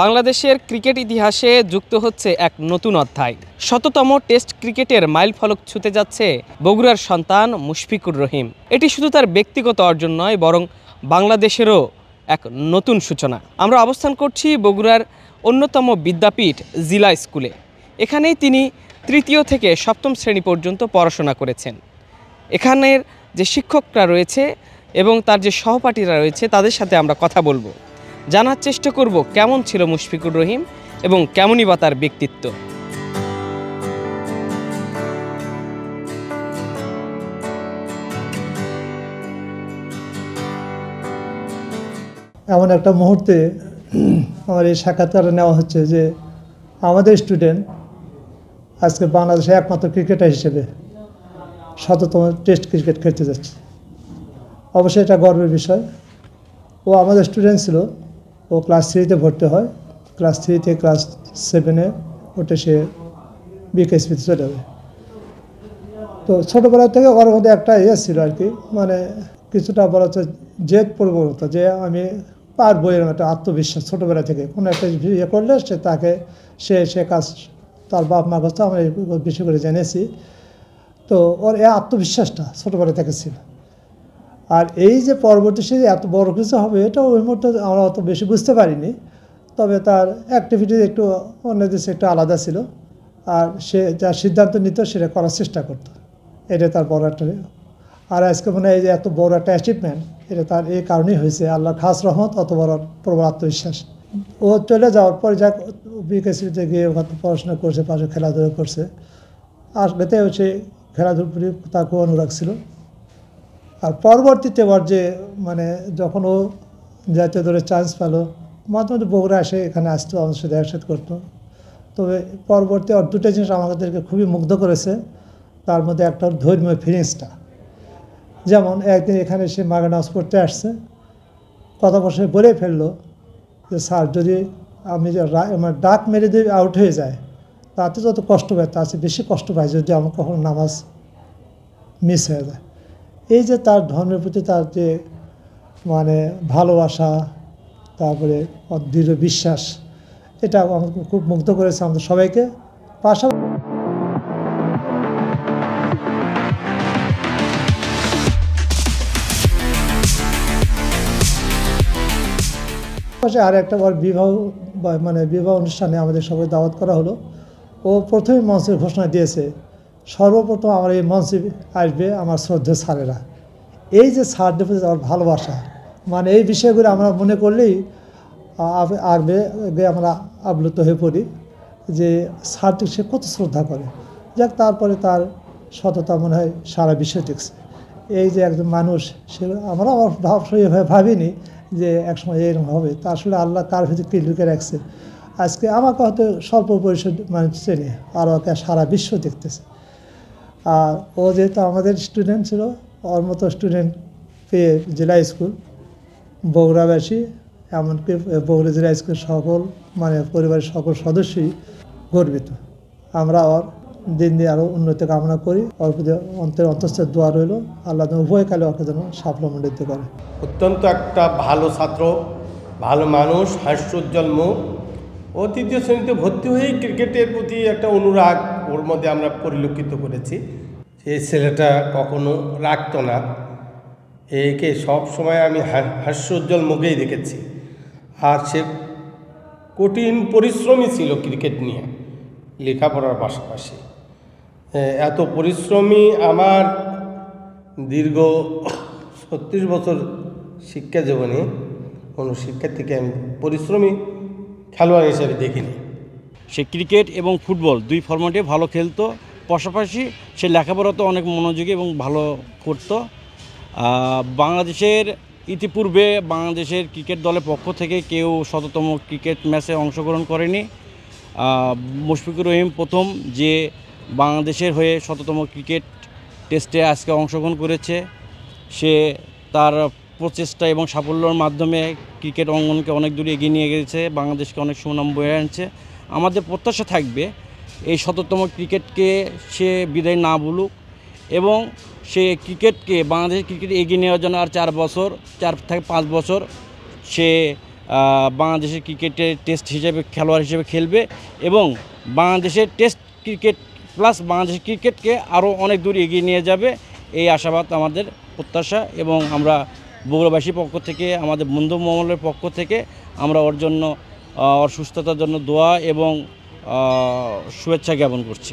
বাংলাদেশের ক্রিকেট ইতিহাসে যুক্ত হচ্ছে এক নতুন অধ্যায়। শততম টেস্ট ক্রিকেটের মাইলফলক ছুঁতে যাচ্ছে বগুড়ার সন্তান মুশফিকুর রহিম। এটি শুধু তার ব্যক্তিগত অর্জন নয়, বরং বাংলাদেশেরও এক নতুন সূচনা। আমরা অবস্থান করছি বগুড়ার অন্যতম বিদ্যাপীঠ জিলা স্কুলে। এখানেই তিনি তৃতীয় থেকে সপ্তম শ্রেণী পর্যন্ত পড়াশোনা করেছেন। এখানের যে শিক্ষকরা রয়েছে এবং তার যে সহপাঠীরা রয়েছে তাদের সাথে আমরা কথা বলবো, জানার চেষ্টা করব কেমন ছিল মুশফিকুর রহিম এবং কেমনই বা তার ব্যক্তিত্ব। এমন একটা মুহূর্তে আমার এই সাক্ষাৎকার নেওয়া হচ্ছে যে আমাদের স্টুডেন্ট আজকে বাংলাদেশে একমাত্র ক্রিকেটার হিসেবে শততম টেস্ট ক্রিকেট খেলতে যাচ্ছে। অবশ্যই এটা গর্বের বিষয়। ও আমাদের স্টুডেন্ট ছিল। ও ক্লাস 3-তে ভর্তি হয়। ক্লাস 3 থেকে ক্লাস 7-এ ওঠে, সে বিকেএসপিতে চলে যাবে। তো ছোটোবেলা থেকে ওর মধ্যে একটা ছিল আর কি, মানে কিছুটা বলা হচ্ছে জেদ পরিবর্তন, যে আমি পারবো, এরকম একটা আত্মবিশ্বাস ছোটোবেলা থেকে। কোনো একটা ইয়ে করলে সে কাজ তার বাপ মার কাছে আমরা বেশি করে জেনেছি। তো ওর এই আত্মবিশ্বাসটা ছোটোবেলা থেকে ছিল। আর এই যে পরবর্তী সে এত বড় কিছু হবে, এটা ওই মুহূর্তে আমরা অত বেশি বুঝতে পারিনি। তবে তার অ্যাক্টিভিটি একটু অন্য দেশে একটু আলাদা ছিল। আর সে যা সিদ্ধান্ত নিত সেটা করার চেষ্টা করতো। এটা তার বড় একটা। আর আজকে মনে হয় এই যে এত বড় একটা অ্যাচিভমেন্ট, এটা তার এই কারণেই হয়েছে। আল্লাহর খাস রহমত, অত বড় প্রবল আত্মবিশ্বাস। ও চলে যাওয়ার পরে যাক বিকেএসপিতে গিয়ে ওখানে পড়াশোনা করছে, পাশে খেলাধুলা করছে। আসবেতে হচ্ছে খেলাধুলার প্রতি তার খুব অনুরাগ ছিল। আর পরবর্তীতে ওর যে মানে যখন ও জাতীয় দলের চান্স পেল, মাঝে মাঝে বগুড়া এসে এখানে আসতো, আমাদের সাথে একসাথে করতো। তবে পরবর্তী ওর দুটো জিনিস আমাদেরকে খুবই মুগ্ধ করেছে। তার মধ্যে একটা ধর্মীয় ফিলিংসটা। যেমন একদিন এখানে সে মাগনাস পড়তে আসছে, কথা বসে বলে ফেললো যে স্যার, যদি আমি যে আমার ডাক মেরে দিয়ে আউট হয়ে যায় তাতে যত কষ্ট পায় তার চেয়ে বেশি কষ্ট পায় যদি আমার কখনো নামাজ মিস হয়ে যায়। এই যে তার ধর্মের প্রতি তার যে মানে ভালোবাসা, তারপরে দৃঢ় বিশ্বাস, এটা আমাকে খুব মুগ্ধ করেছে আমাদের সবাইকে। পাশাপাশি আর একটা বার বিবাহ অনুষ্ঠানে আমাদের সবাই দাওয়াত করা হলো। ও প্রথমে মঞ্চের ঘোষণা দিয়েছে, সর্বপ্রথম আমার এই মঞ্চে আসবে আমার শ্রদ্ধেয় স্যারেরা। এই যে স্যারদের প্রতি আমার ভালোবাসা, মানে এই বিষয়গুলো আমরা মনে করলেই আগে আমরা আপ্লুত হয়ে পড়ি যে স্যারটি সে কত শ্রদ্ধা করে। যাক, তারপরে তার সততা মনে হয় সারা বিশ্ব দেখছে। এই যে একজন মানুষ, সে আমরা ভাবিনি যে একসময় এরকম হবে। তা আসলে আল্লাহ তার ভিতরে কি লুকে রাখছে। আজকে আমাকে হয়তো স্বল্প পরিসর মানুষ চেনে, আর ওকে সারা বিশ্ব দেখতেছে। আর ও যেহেতু আমাদের স্টুডেন্ট ছিল, ওর মতো স্টুডেন্ট পেয়ে জেলা স্কুল, বগুড়াবাসী, এমনকি বগুড়া জেলা স্কুল সকল পরিবারের সকল সদস্যই গর্বিত। আমরা ওর দিন দিয়ে আরও উন্নতি কামনা করি। ওর প্রতি অন্তস্থের দোয়া রইল, আল্লাহ উভয়কালে ওকে যেন সাফল্যমণ্ডিত করে। অত্যন্ত একটা ভালো ছাত্র, ভালো মানুষ, হাস্যোজ্জ্বল মুখ। ও তৃতীয় শ্রেণীতে ভর্তি হয়েই ক্রিকেটের প্রতি একটা অনুরাগ ওর মধ্যে আমরা পরিলক্ষিত করেছি। সেই ছেলেটা কখনো রাখতো না, একে সব সময় আমি হাস্যোজ্জ্বল মুখেই দেখেছি। আর সে কঠিন পরিশ্রমী ছিল ক্রিকেট নিয়ে, লেখাপড়ার পাশাপাশি। এত পরিশ্রমী আমার দীর্ঘ 36 বছর শিক্ষা জীবনে কোনো শিক্ষার্থীকে আমি পরিশ্রমী খেলোয়াড় হিসেবে দেখিনি। সে ক্রিকেট এবং ফুটবল দুই ফরম্যাটে ভালো খেলতো, পাশাপাশি সে লেখাপড়াতে অনেক মনোযোগী এবং ভালো করতো। বাংলাদেশের ইতিপূর্বে বাংলাদেশের ক্রিকেট দলের পক্ষ থেকে কেউ শততম ক্রিকেট ম্যাচে অংশগ্রহণ করেনি। মুশফিকুর রহিম প্রথম যে বাংলাদেশের হয়ে শততম ক্রিকেট টেস্টে আজকে অংশগ্রহণ করেছে। সে তার প্রচেষ্টা এবং সাফল্যের মাধ্যমে ক্রিকেট অঙ্গনকে অনেক দূরে এগিয়ে নিয়ে গেছে, বাংলাদেশকে অনেক সুনাম বয়ে আনছে। আমাদের প্রত্যাশা থাকবে এই শততম ক্রিকেটকে সে বিদায় না ভুলুক এবং সে ক্রিকেটকে বাংলাদেশের ক্রিকেট এগিয়ে নেওয়ার জন্য আর 4 থেকে 5 বছর সে বাংলাদেশের ক্রিকেটে টেস্ট হিসেবে খেলোয়াড় হিসেবে খেলবে এবং বাংলাদেশের টেস্ট ক্রিকেট প্লাস বাংলাদেশের ক্রিকেটকে আরও অনেক দূর এগিয়ে নিয়ে যাবে, এই আশাবাদ আমাদের প্রত্যাশা। এবং আমরা বগুড়াবাসীর পক্ষ থেকে, আমাদের বন্ধু মহলের পক্ষ থেকে আমরা ওর জন্য, ওর সুস্থতার জন্য দোয়া এবং শুভেচ্ছা জ্ঞাপন করছি।